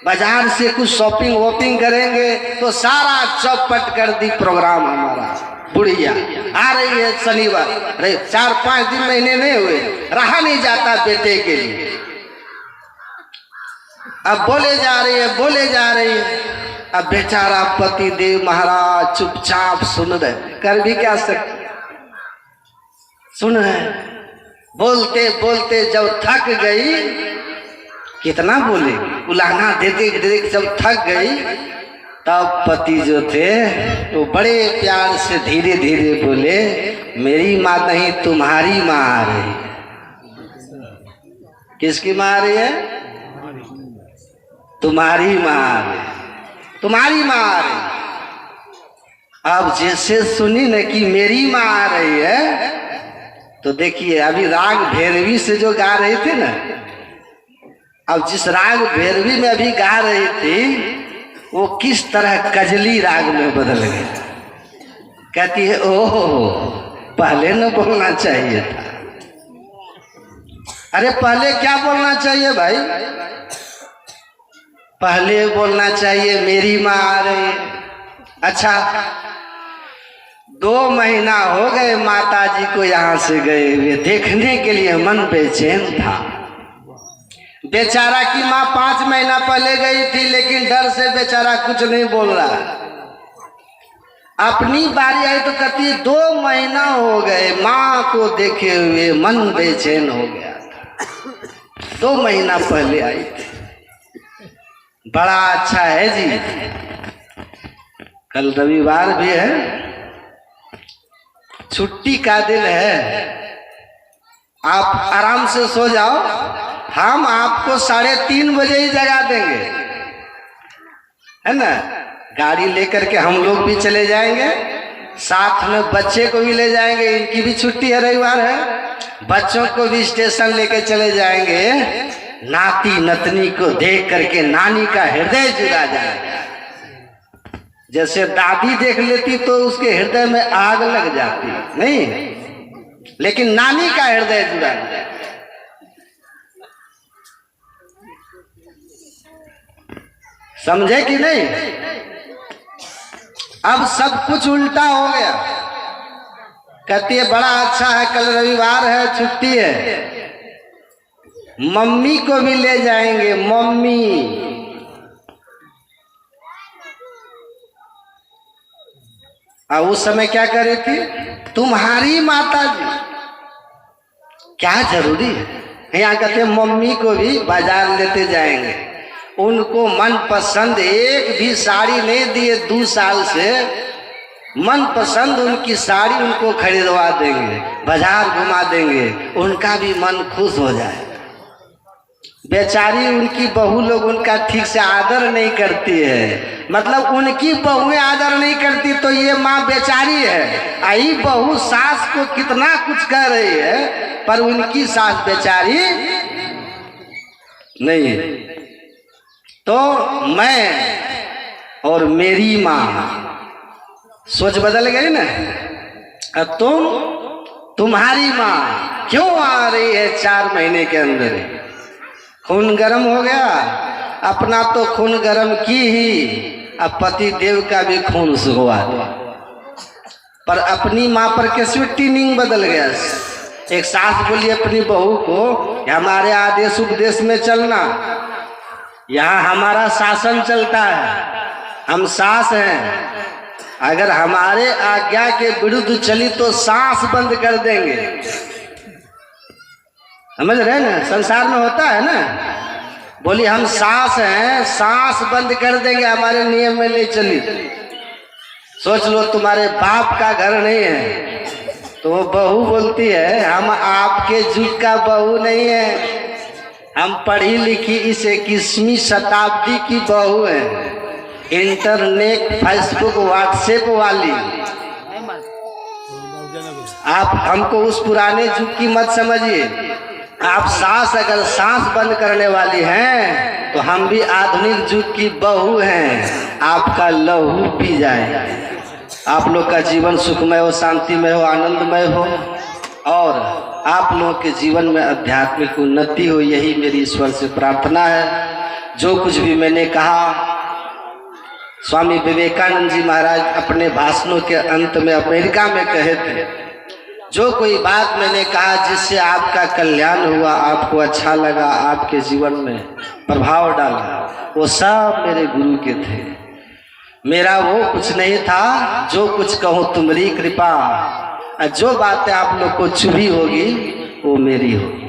बाजार से कुछ शॉपिंग वॉपिंग करेंगे। तो सारा चौपट कर दी प्रोग्राम हमारा। बुढ़िया आ रही है शनिवार, अरे 4-5 दिन महीने नहीं हुए, रहा नहीं जाता बेटे के लिए। अब बोले जा रही है, अब बेचारा पति देव महाराज चुपचाप सुन रहे, कर भी क्या सकते, सुन रहे। बोलते बोलते जब थक गई, कितना बोले, उलाहना देते देते जब थक गई, तब पति जो थे तो बड़े प्यार से धीरे धीरे बोले, मेरी माँ नहीं तुम्हारी माँ आ रही है। किसकी माँ आ रही है? तुम्हारी माँ आ रही है, तुम्हारी माँ आ रही है। अब जैसे सुनी न कि मेरी माँ आ रही है, तो देखिए अभी राग भैरवी से जो गा रहे थे ना, अब जिस राग भैरवी में अभी गा रही थी, वो किस तरह कजली राग में बदल गया। कहती है ओहो पहले न बोलना चाहिए था। अरे पहले क्या बोलना चाहिए भाई? पहले बोलना चाहिए मेरी माँ आ रही है। अच्छा 2 महीना हो गए माता जी को यहाँ से गए हुए, देखने के लिए मन बेचैन था। बेचारा की माँ 5 महीना पहले गई थी, लेकिन डर से बेचारा कुछ नहीं बोल रहा। अपनी बारी आई तो कहती है 2 महीना हो गए माँ को देखे हुए मन बेचैन हो गया था। 2 महीना पहले आई थी। बड़ा अच्छा है जी, कल रविवार भी है, छुट्टी का दिन है, आप आराम से सो जाओ। हम आपको 3:30 बजे ही जगा देंगे, है ना। गाड़ी लेकर के हम लोग भी चले जाएंगे, साथ में बच्चे को भी ले जाएंगे, इनकी भी छुट्टी है, रविवार है। बच्चों को भी स्टेशन लेके चले जाएंगे। नाती नतनी को देख करके नानी का हृदय जुड़ा जाएगा। जैसे दादी देख लेती तो उसके हृदय में आग लग जाती, नहीं, लेकिन नानी का हृदय जुड़ा जाए। समझे कि नहीं? अब सब कुछ उल्टा हो गया। कहती है बड़ा अच्छा है, कल रविवार है, छुट्टी है, मम्मी को भी ले जाएंगे। मम्मी और उस समय क्या कर रही थी? तुम्हारी माता जी। क्या जरूरी है? यहाँ कहते हैं मम्मी को भी बाजार लेते जाएंगे। उनको मन पसंद एक भी साड़ी नहीं दिए 2 साल से, मन पसंद उनकी साड़ी उनको खरीदवा देंगे, बाजार घुमा देंगे, उनका भी मन खुश हो जाए। बेचारी उनकी बहू लोग उनका ठीक से आदर नहीं करती है, मतलब उनकी बहुएं आदर नहीं करती तो ये माँ बेचारी है। आई बहू सास को कितना कुछ कह रही है, पर उनकी सास बेचारी नहीं। तो मैं और मेरी माँ, सोच बदल गई ना। अब तुम्हारी माँ क्यों आ रही है 4 महीने के अंदर? खून गर्म हो गया। अपना तो खून गर्म की ही, अब पति देव का भी खून हुआ, पर अपनी माँ पर कैसे ट्यूनिंग बदल गया। एक सास बोली अपनी बहू को हमारे आदेश उपदेश में चलना, यहाँ हमारा शासन चलता है, हम सास हैं, अगर हमारे आज्ञा के विरुद्ध चली तो सांस बंद कर देंगे। समझ रहे ना, संसार में होता है ना। बोली हम सास हैं, सांस बंद कर देंगे, हमारे नियम में नहीं चली। सोच लो तुम्हारे बाप का घर नहीं है, तो वो बहू बोलती है हम आपके जुग का बहू नहीं है, हम पढ़ी लिखी इस 21वीं शताब्दी की बहू है, इंटरनेट फेसबुक व्हाट्सएप वाली। आप हमको उस पुराने युग की मत समझिए। आप सास अगर सांस बंद करने वाली हैं तो हम भी आधुनिक युग की बहू हैं, आपका लहू पी जाए। आप लोग का जीवन सुखमय हो, शांतिमय हो, आनंदमय हो, और आप लोगों के जीवन में आध्यात्मिक उन्नति हो, यही मेरी ईश्वर से प्रार्थना है। जो कुछ भी मैंने कहा, स्वामी विवेकानंद जी महाराज अपने भाषणों के अंत में अमेरिका में कहे थे, जो कोई बात मैंने कहा जिससे आपका कल्याण हुआ, आपको अच्छा लगा, आपके जीवन में प्रभाव डाला, वो सब मेरे गुरु के थे। मेरा वो कुछ नहीं था, जो कुछ कहूँ तुम्हारी कृपा। जो बातें आप लोग को चुभी होगी वो मेरी होगी,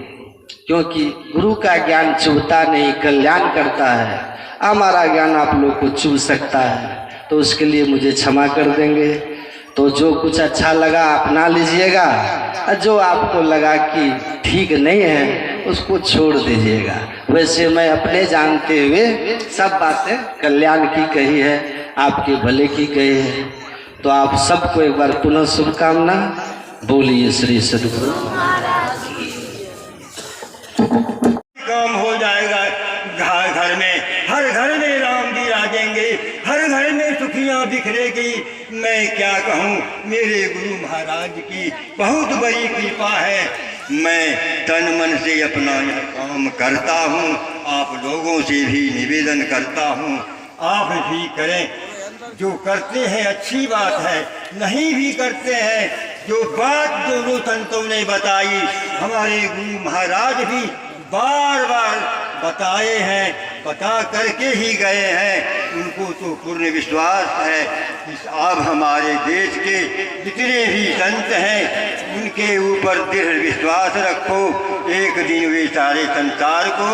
क्योंकि गुरु का ज्ञान चुभता नहीं, कल्याण करता है। हमारा ज्ञान आप लोग को चुभ सकता है, तो उसके लिए मुझे क्षमा कर देंगे। तो जो कुछ अच्छा लगा अपना लीजिएगा, और जो आपको लगा कि ठीक नहीं है उसको छोड़ दीजिएगा। वैसे मैं अपने जानते हुए सब बातें कल्याण की कही है, आपके भले की कही है। तो आप सबको एक बार पुनः शुभकामना। बोलिए श्री सद्गुरु। काम हो जाएगा घर में, हर घर में राम जी राजेंगे, हर घर में सुखियाँ बिखरेगी। मैं क्या कहूँ, मेरे गुरु महाराज की बहुत बड़ी कृपा है। मैं तन मन से अपना यह काम करता हूँ। आप लोगों से भी निवेदन करता हूँ, आप भी करें। जो करते हैं अच्छी बात है, नहीं भी करते हैं, जो बात दोनों संतों ने बताई, हमारे गुरु महाराज भी बार बार बताए हैं, बता करके ही गए हैं। उनको तो पूर्ण विश्वास है कि अब हमारे देश के जितने भी संत हैं उनके ऊपर दृढ़ विश्वास रखो, एक दिन वे सारे संसार को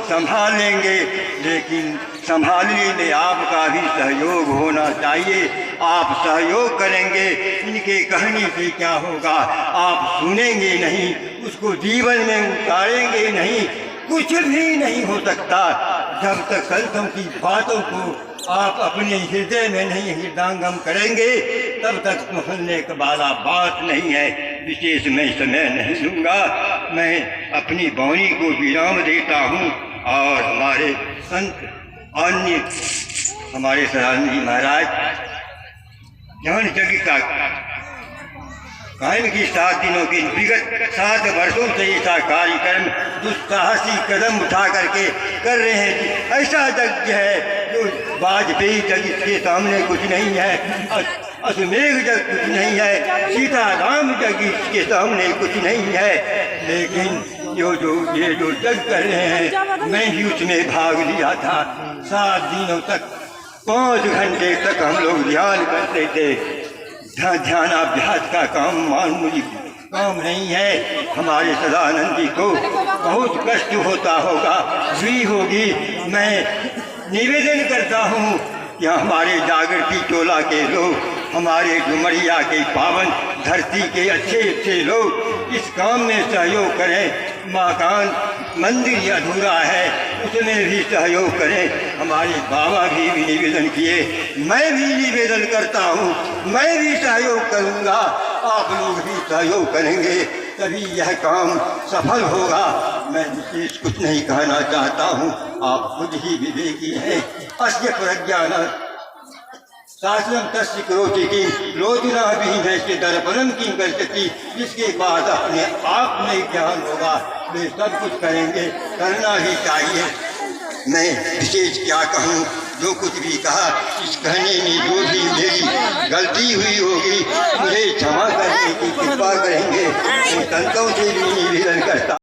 संभालेंगे। लेकिन संभालने में आपका भी सहयोग होना चाहिए। आप सहयोग करेंगे, इनके कहने से क्या होगा, आप सुनेंगे नहीं, उसको जीवन में उतारेंगे नहीं, कुछ भी नहीं हो सकता जब तक संतों की बातों को आप अपने हृदय में नहीं हृदयंगम करेंगे, तब तक सुनने का वाला बात नहीं है। विशेष मैं समय नहीं लूँगा, मैं अपनी वाणी को विराम देता हूँ। और हमारे संत अन्य हमारे सदानंद जी महाराज ज्ञान यज्ञ का कायम की 7 दिनों की विगत 7 वर्षों से ऐसा कार्यक्रम दुस्साहसी कदम उठा करके कर रहे हैं। ऐसा यज्ञ है जो वाजपेयी यज्ञ के सामने कुछ नहीं है, अश्वमेघ यज्ञ कुछ नहीं है, सीताराम यज्ञ के सामने कुछ नहीं है। लेकिन ये जो यज्ञ कर रहे हैं, मैं भी उसमें भाग लिया था। 7 दिनों तक 5 घंटे तक हम लोग ध्यान करते थे। ध्यान अभ्यास का काम मामूली काम नहीं है। हमारे सदानंद जी को बहुत कष्ट होता होगा, भी होगी। मैं निवेदन करता हूँ कि हमारे जागृति टोला के लोग, हमारे डुमरिया के पावन धरती के अच्छे अच्छे लोग इस काम में सहयोग करें। मकान मंदिर अधूरा है, उसमें भी सहयोग करें। हमारे बाबा भी निवेदन किए, मैं भी निवेदन करता हूँ, मैं भी सहयोग करूँगा, आप लोग भी सहयोग करेंगे, तभी यह काम सफल होगा। मैं विशेष कुछ नहीं कहना चाहता हूँ, आप खुद ही विवेकी हैं। अस्य प्रज्ञान शास्त्रम तस्य करोति की रोजना भी नैसे दर्पणम की करती। जिसके बाद अपने आप में ज्ञान होगा, वे सब कुछ करेंगे, करना ही चाहिए। मैं विशेष क्या कहूँ, जो कुछ भी कहा, इस कहने में जो भी मेरी गलती हुई होगी मुझे क्षमा करने की कृपा करेंगे। मैं संतों से भी निवेदन करता